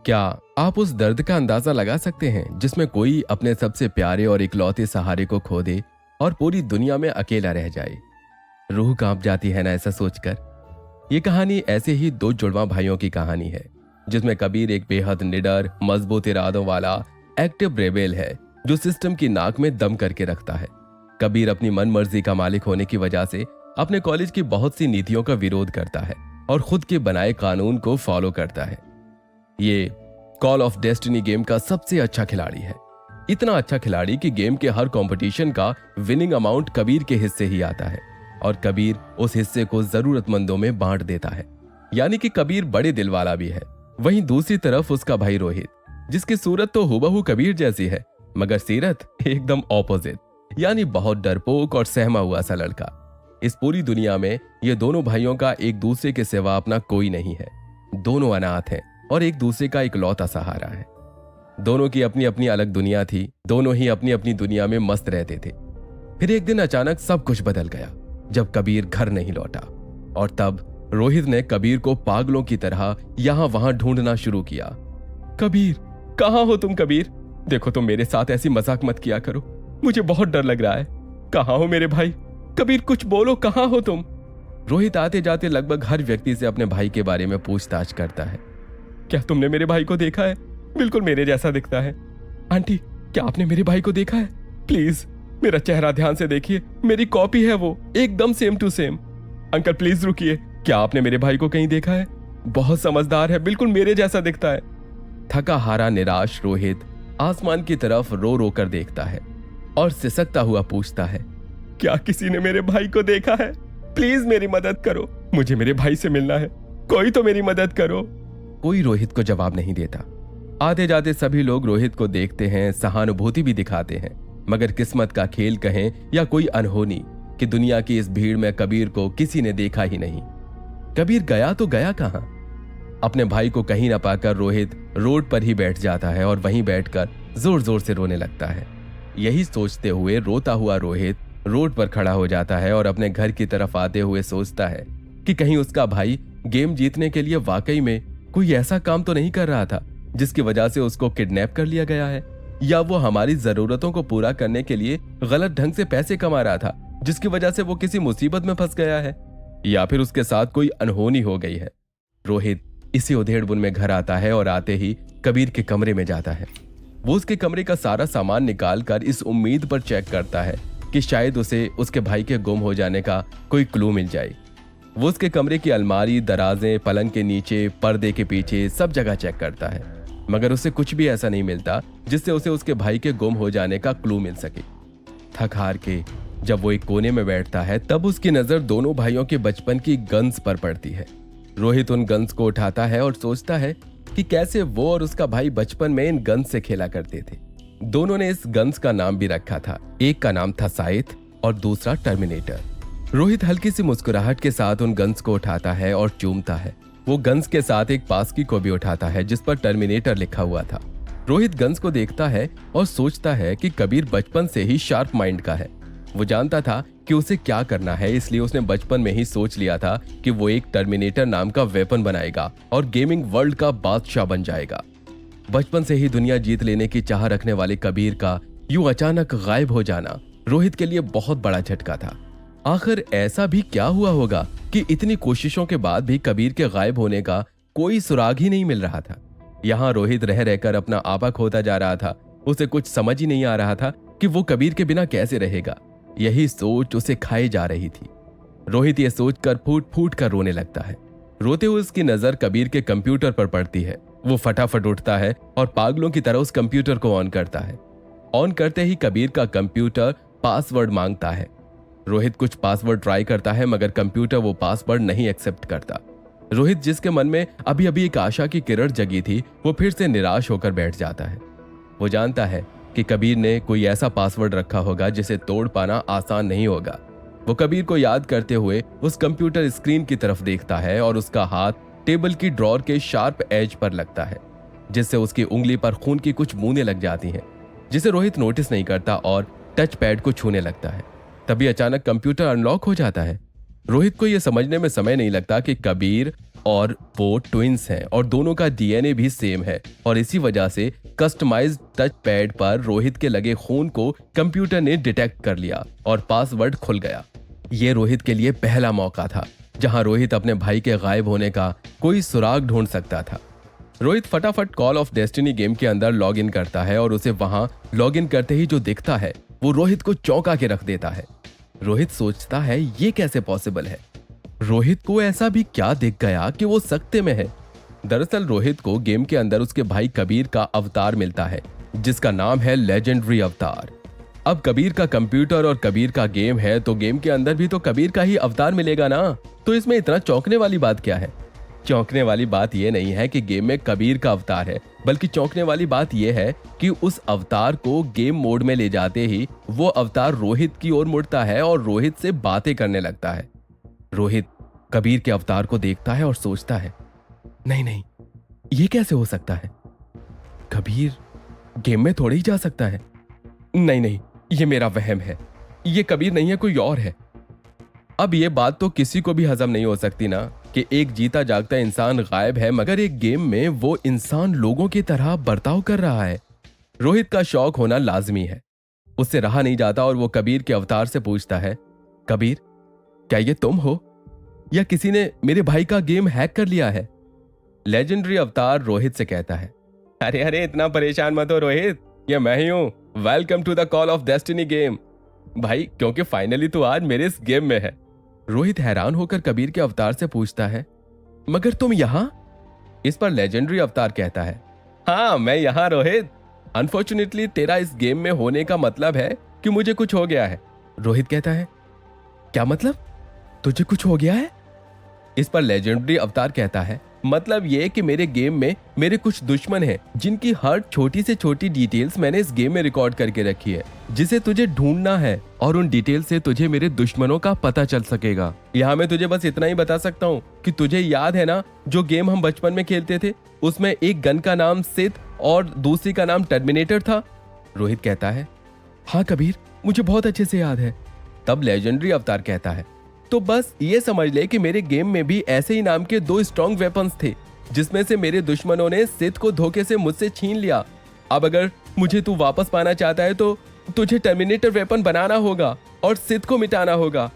क्या आप उस दर्द का अंदाजा लगा सकते हैं जिसमें कोई अपने सबसे प्यारे और इकलौते सहारे को खो दे और पूरी दुनिया में अकेला रह जाए? रूह कांप जाती है ना ऐसा सोचकर। ये कहानी ऐसे ही दो जुड़वा भाइयों की कहानी है, जिसमें कबीर एक बेहद निडर, मजबूत इरादों वाला एक्टिव रेबेल है जो सिस्टम की नाक में दम करके रखता है। कबीर अपनी मन मर्जी का मालिक होने की वजह से अपने कॉलेज की बहुत सी नीतियों का विरोध करता है और खुद के बनाए कानून को फॉलो करता है। ये कॉल ऑफ डेस्टिनी गेम का सबसे अच्छा खिलाड़ी है। इतना अच्छा खिलाड़ी कि गेम के हर कंपटीशन का विनिंग अमाउंट कबीर के हिस्से ही आता है और कबीर उस हिस्से को जरूरतमंदों में बांट देता है। यानी कि कबीर बड़े दिल वाला भी है। वहीं दूसरी तरफ उसका भाई रोहित, जिसकी सूरत तो हुबहू कबीर जैसी है मगर सीरत एकदम ऑपोजिट, यानी बहुत डरपोक और सहमा हुआ सा लड़का। इस पूरी दुनिया में ये दोनों भाइयों का एक दूसरे के सिवा अपना कोई नहीं है। दोनों अनाथ हैं और एक दूसरे का इकलौता सहारा है। दोनों की अपनी अपनी अलग दुनिया थी। दोनों ही अपनी अपनी दुनिया में मस्त रहते थे। फिर एक दिन अचानक सब कुछ बदल गया जब कबीर घर नहीं लौटा, और तब रोहित ने कबीर को पागलों की तरह यहां वहां ढूंढना शुरू किया। कबीर, कहां हो तुम? कबीर, देखो तुम मेरे साथ ऐसी मजाक मत किया करो, मुझे बहुत डर लग रहा है। कहां हो मेरे भाई? कबीर, कुछ बोलो, कहां हो तुम? रोहित आते जाते लगभग हर व्यक्ति से अपने भाई के बारे में पूछताछ करता है। क्या तुमने मेरे भाई को देखा है? बिल्कुल मेरे जैसा दिखता है। आंटी, क्या आपने मेरे भाई को देखा है? प्लीज मेरा चेहरा ध्यान से देखिए, मेरी कॉपी है वो, एकदम same to same. Uncle please रुकिए, क्या आपने मेरे भाई को कहीं देखा है? बहुत समझदार है, बिल्कुल मेरे जैसा दिखता है। थका हारा निराश रोहित आसमान की तरफ रो रो कर देखता है और सिसकता हुआ पूछता है, क्या किसी ने मेरे भाई को देखा है? प्लीज मेरी मदद करो, मुझे मेरे भाई से मिलना है, कोई तो मेरी मदद करो। कोई रोहित को जवाब नहीं देता। आते जाते सभी लोग रोहित को देखते हैं, सहानुभूति भी दिखाते हैं, मगर किस्मत का खेल कहें या कोई अनहोनी कि दुनिया की इस भीड़ में कबीर को किसी ने देखा ही नहीं। कबीर गया तो गया कहां? अपने भाई को कहीं ना पाकर रोहित रोड पर ही बैठ जाता है और वहीं बैठकर जोर जोर से रोने लगता है। यही सोचते हुए रोता हुआ रोहित रोड पर खड़ा हो जाता है और अपने घर की तरफ आते हुए सोचता है कि कहीं उसका भाई गेम जीतने के लिए वाकई में कोई ऐसा काम तो नहीं कर रहा था जिसकी वजह से उसको किडनैप कर लिया गया है, या वो हमारी जरूरतों को पूरा करने के लिए गलत ढंग से पैसे कमा रहा था जिसकी वजह से वो किसी मुसीबत में फंस गया है, या फिर उसके साथ कोई अनहोनी हो गई है। रोहित इसी उधेड़बुन में घर आता है और आते ही कबीर के कमरे में जाता है। वो उसके कमरे का सारा सामान निकाल कर इस उम्मीद पर चेक करता है कि शायद उसे उसके भाई के गुम हो जाने का कोई क्लू मिल जाए। वो उसके कमरे की अलमारी, दराजें, पलंग के नीचे, पर्दे के पीछे सब जगह चेक करता है, मगर उसे कुछ भी ऐसा नहीं मिलता जिससे उसे उसके भाई के गुम हो जाने का क्लू मिल सके। थक हार के जब वो एक कोने में बैठता है तब उसकी नजर दोनों भाइयों के बचपन की गन्स पर पड़ती है। रोहित उन गन्स को उठाता है और सोचता है कि कैसे वो और उसका भाई बचपन में इन गन्स से खेला करते थे। दोनों ने इस गन्स का नाम भी रखा था, एक का नाम था साइथ और दूसरा टर्मिनेटर। रोहित हल्की सी मुस्कुराहट के साथ उन गन्स को उठाता है और चूमता है। वो गन्स के साथ एक पासकी को भी उठाता है जिस पर टर्मिनेटर लिखा हुआ था। रोहित गन्स को देखता है और सोचता है कि कबीर बचपन से ही शार्प माइंड का है। वो जानता था कि उसे क्या करना है, इसलिए उसने बचपन में ही सोच लिया था कि वो एक टर्मिनेटर नाम का वेपन बनाएगा और गेमिंग वर्ल्ड का बादशाह बन जाएगा। बचपन से ही दुनिया जीत लेने की चाह रखने वाले कबीर का यूं अचानक गायब हो जाना रोहित के लिए बहुत बड़ा झटका था। आखिर ऐसा भी क्या हुआ होगा कि इतनी कोशिशों के बाद भी कबीर के गायब होने का कोई सुराग ही नहीं मिल रहा था। यहाँ रोहित रह रहकर अपना आपा खोता जा रहा था। उसे कुछ समझ ही नहीं आ रहा था कि वो कबीर के बिना कैसे रहेगा। यही सोच उसे खाई जा रही थी। रोहित ये सोचकर फूट फूट कर रोने लगता है। रोते हुए उसकी नजर कबीर के कंप्यूटर पर पड़ती है। वो फटाफट उठता है और पागलों की तरह उस कंप्यूटर को ऑन करता है। ऑन करते ही कबीर का कंप्यूटर पासवर्ड मांगता है। रोहित कुछ पासवर्ड ट्राई करता है मगर कंप्यूटर वो पासवर्ड नहीं एक्सेप्ट करता। रोहित, जिसके मन में अभी अभी एक आशा की किरण जगी थी, वो फिर से निराश होकर बैठ जाता है। वो जानता है कि कबीर ने कोई ऐसा पासवर्ड रखा होगा जिसे तोड़ पाना आसान नहीं होगा। वो कबीर को याद करते हुए उस कंप्यूटर स्क्रीन की तरफ देखता है और उसका हाथ टेबल की ड्रॉर के शार्प एज पर लगता है, जिससे उसकी उंगली पर खून की कुछ बूंदें लग जाती हैं, जिसे रोहित नोटिस नहीं करता और टच पैड को छूने लगता है। तभी अचानक कंप्यूटर अनलॉक हो जाता है। रोहित को यह समझने में समय नहीं लगता कि कबीर और वो ट्विंस हैं और दोनों का डीएनए भी सेम है और इसी वजह से कस्टमाइज्ड टच पैड पर रोहित के लगे खून को कंप्यूटर ने डिटेक्ट कर लिया और पासवर्ड खुल गया। ये रोहित के लिए पहला मौका था जहां रोहित अपने भाई के गायब होने का कोई सुराग ढूंढ सकता था। रोहित फटाफट कॉल ऑफ डेस्टिनी गेम के अंदर लॉग इन करता है और उसे वहां लॉग इन करते ही जो दिखता है वो रोहित को चौंका के रख देता है। रोहित सोचता है ये कैसे पॉसिबल है। रोहित को ऐसा भी क्या दिख गया कि वो सख्ते में है। दरअसल रोहित को गेम के अंदर उसके भाई कबीर का अवतार मिलता है जिसका नाम है लेजेंडरी अवतार। अब कबीर का कंप्यूटर और कबीर का गेम है तो गेम के अंदर भी तो कबीर का ही अवतार मिलेगा ना, तो इसमें इतना चौंकने वाली बात क्या है। चौंकने वाली बात यह नहीं है कि गेम में कबीर का अवतार है, बल्कि चौंकने वाली बात यह है कि उस अवतार को गेम मोड में ले जाते ही वो अवतार रोहित की ओर मुड़ता है और रोहित से बातें करने लगता है। रोहित कबीर के अवतार को देखता है और सोचता है नहीं नहीं, ये कैसे हो सकता है। कबीर गेम में थोड़ी ही जा सकता है। नहीं नहीं, ये मेरा वहम है, ये कबीर नहीं है, कोई और है। अब ये बात तो किसी को भी हजम नहीं हो सकती ना कि एक जीता जागता इंसान गायब है मगर एक गेम में वो इंसान लोगों की तरह बर्ताव कर रहा है। रोहित का शौक होना लाजमी है, उससे रहा नहीं जाता और वो कबीर के अवतार से पूछता है कबीर क्या ये तुम हो या किसी ने मेरे भाई का गेम हैक कर लिया है। लेजेंडरी अवतार रोहित से कहता है अरे अरे इतना परेशान मत हो रोहित, ये मैं ही हूं। Welcome to the call of destiny game भाई, क्योंकि फाइनली तू आज मेरे इस गेम में है। रोहित हैरान होकर कबीर के अवतार से पूछता है मगर तुम यहां। इस पर लेजेंडरी अवतार कहता है हाँ मैं यहां रोहित, अनफॉर्चुनेटली तेरा इस गेम में होने का मतलब है कि मुझे कुछ हो गया है। रोहित कहता है क्या मतलब, तुझे कुछ हो गया है। इस पर लेजेंडरी अवतार कहता है मतलब ये कि मेरे गेम में मेरे कुछ दुश्मन हैं जिनकी हर छोटी से छोटी डिटेल्स मैंने इस गेम में रिकॉर्ड करके रखी है, जिसे तुझे ढूंढना है और उन डिटेल से तुझे मेरे दुश्मनों का पता चल सकेगा। यहाँ मैं तुझे बस इतना ही बता सकता हूँ कि तुझे याद है ना जो गेम हम बचपन में खेलते थे, उसमें एक गन का नाम सिथ और दूसरी का नाम टर्मिनेटर था। रोहित कहता है हाँ कबीर, मुझे बहुत अच्छे से याद है। तब लेजेंडरी अवतार कहता है तो बस ये समझ ले कि मेरे गेम में भी ऐसे ही नाम के 2 स्ट्रॉन्ग वेपन्स थे जिसमें से मेरे दुश्मनों ने सिथ को धोखे से मुझसे छीन लिया। अब अगर मुझे तू वापस पाना चाहता है तो तुझे टर्मिनेटर वेपन बनाना होगा और सिथ को मिटाना होगा,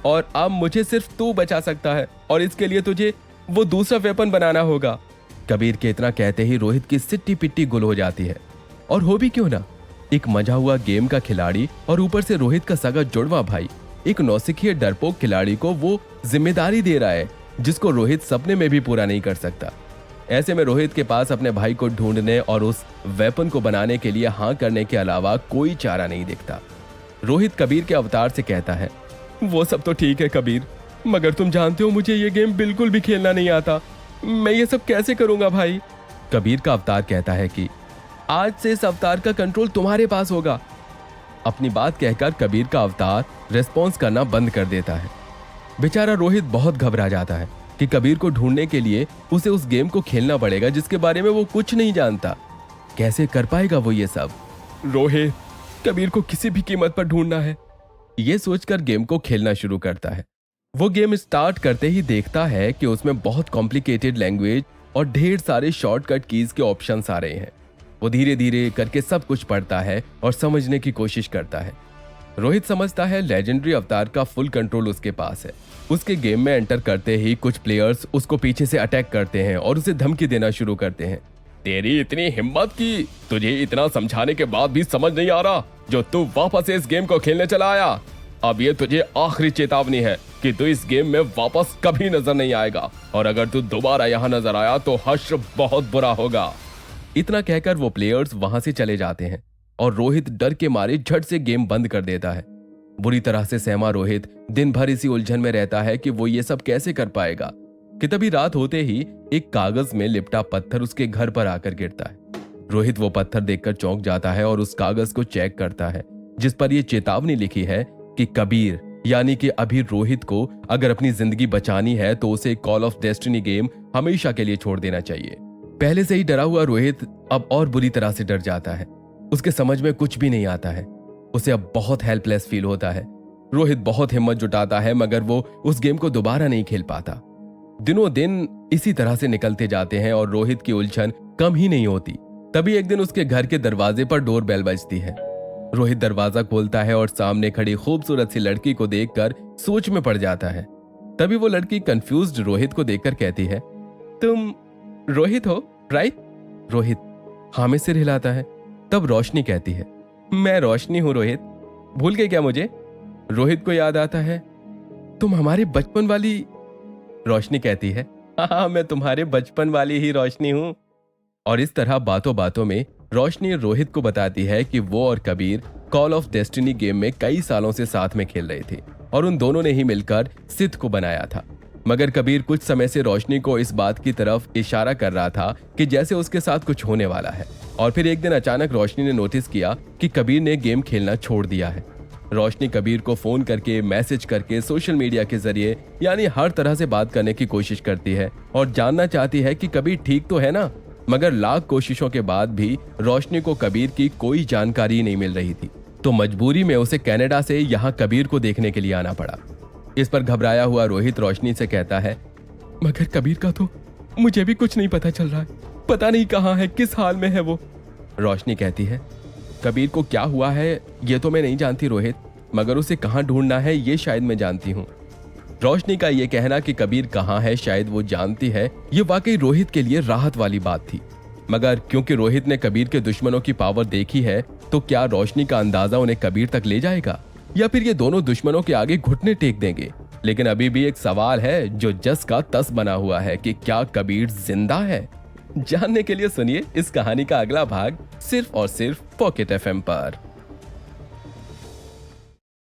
और अब मुझे सिर्फ तू बचा सकता है और इसके लिए तुझे वो दूसरा वेपन बनाना होगा। कबीर के इतना कहते ही रोहित की सिट्टी पिट्टी गुल हो जाती है। और हो भी क्यों ना, एक मजा हुआ गेम का खिलाड़ी और ऊपर से रोहित का सगा जुड़वा भाई एक नौसिखिए डरपोक खिलाड़ी को वो जिम्मेदारी दे रहा है जिसको रोहित सपने में भी पूरा नहीं कर सकता। ऐसे में रोहित के पास अपने भाई को ढूंढने और उस वेपन को बनाने के लिए हाँ करने के अलावा कोई चारा नहीं दिखता। रोहित कबीर के अवतार से कहता है वो सब तो ठीक है कबीर, मगर तुम जानते हो मुझे ये गेम बिल्कुल भी खेलना नहीं आता, मैं ये सब कैसे करूंगा भाई। कबीर का अवतार कहता है कि आज से इस अवतार का कंट्रोल तुम्हारे पास होगा। अपनी बात कहकर कबीर का अवतार रिस्पॉन्स करना बंद कर देता है। बेचारा रोहित बहुत घबरा जाता है कि कबीर को ढूंढने के लिए उसे उस गेम को खेलना पड़ेगा जिसके बारे में वो कुछ नहीं जानता। कैसे कर पाएगा वो ये सब। रोहित कबीर को किसी भी कीमत पर ढूंढना है, ये सोचकर गेम को खेलना शुरू करता है। वो गेम स्टार्ट करते ही देखता है कि उसमें बहुत कॉम्प्लिकेटेड लैंग्वेज और ढेर सारे शॉर्टकट कीज के ऑप्शंस आ रहे हैं। वो धीरे धीरे करके सब कुछ पढ़ता है और समझने की कोशिश करता है। रोहित समझता है लेजेंडरी अवतार का फुल कंट्रोल उसके पास है। उसके गेम में एंटर करते ही कुछ प्लेयर्स उसको पीछे से अटैक करते हैं और उसे धमकी देना शुरू करते हैं। तेरी इतनी हिम्मत की तुझे इतना समझाने के बाद भी समझ नहीं आ रहा जो तू वापस इस गेम को खेलने चला आया। अब ये तुझे आखिरी चेतावनी है कि तू इस गेम में वापस कभी नजर नहीं आएगा, और अगर तू दोबारा यहाँ नजर आया तो हश्र बहुत बुरा होगा। इतना कहकर वो प्लेयर्स वहां से चले जाते हैं और रोहित डर के मारे झट से गेम बंद कर देता है। बुरी तरह से सहमा रोहित दिन भर इसी उलझन में रहता है कि वो ये सब कैसे कर पाएगा कि तभी रात होते ही एक कागज में लिपटा पत्थर उसके घर पर आकर गिरता है। रोहित वो पत्थर देखकर चौंक जाता है और उस कागज को चेक करता है जिस पर यह चेतावनी लिखी है कि कबीर यानी कि अभी रोहित को अगर अपनी जिंदगी बचानी है तो उसे कॉल ऑफ डेस्टिनी गेम हमेशा के लिए छोड़ देना चाहिए। पहले से ही डरा हुआ रोहित अब और बुरी तरह से डर जाता है। उसके समझ में कुछ भी नहीं आता है। उसे अब बहुत हेल्पलेस फील होता है। रोहित बहुत हिम्मत जुटाता है मगर वो उस गेम को दोबारा नहीं खेल पाता। दिनों दिन इसी तरह से निकलते जाते हैं और रोहित की उलझन कम ही नहीं होती। तभी एक दिन उसके घर के दरवाजे पर डोर बेल बजती है। रोहित दरवाजा खोलता है और सामने खड़ी खूबसूरत सी लड़की को देखकर सोच में पड़ जाता है। तभी वो लड़की कंफ्यूज्ड रोहित को देखकर कहती है, तुम रोहित हो राइट? रोहित हाँ में सिर हिलाता है। तब रोशनी कहती है, मैं रोशनी हूं रोहित, भूल गए क्या मुझे? रोहित को याद आता है, तुम हमारे बचपन वाली। रोशनी कहती है, हाँ मैं तुम्हारे बचपन वाली ही रोशनी हूं। और इस तरह बातों बातों में रोशनी रोहित को बताती है कि वो और Kabir call of destiny game में कई सालों से साथ में खेल रहे थे और उन दोनों ने ही मिलकर सिथ को बनाया था। मगर कबीर कुछ समय से रोशनी को इस बात की तरफ इशारा कर रहा था कि जैसे उसके साथ कुछ होने वाला है। और फिर एक दिन अचानक रोशनी ने नोटिस किया कि कबीर ने गेम खेलना छोड़ दिया है। रोशनी कबीर को फोन करके, मैसेज करके, सोशल मीडिया के जरिए यानी हर तरह से बात करने की कोशिश करती है और जानना चाहती है कि कबीर ठीक तो है ना। मगर लाख कोशिशों के बाद भी रोशनी को कबीर की कोई जानकारी नहीं मिल रही थी, तो मजबूरी में उसे कनाडा से यहाँ कबीर को देखने के लिए आना पड़ा। इस पर घबराया हुआ रोहित रोशनी से कहता है, मगर कबीर का तो मुझे भी कुछ नहीं पता चल रहा है, पता नहीं कहाँ है, किस हाल में है वो। रोशनी कहती है, कबीर को क्या हुआ है ये तो मैं नहीं जानती रोहित, मगर उसे कहाँ ढूंढना है ये शायद मैं जानती हूँ। रोशनी का ये कहना कि कबीर कहाँ है शायद वो जानती है, ये वाकई रोहित के लिए राहत वाली बात थी। मगर क्योंकि रोहित ने कबीर के दुश्मनों की पावर देखी है, तो क्या रोशनी का अंदाजा उन्हें कबीर तक ले जाएगा या फिर ये दोनों दुश्मनों के आगे घुटने टेक देंगे? लेकिन अभी भी एक सवाल है जो जस का तस बना हुआ है कि क्या कबीर जिंदा है? जानने के लिए सुनिए इस कहानी का अगला भाग सिर्फ और सिर्फ पॉकेट एफएम पर।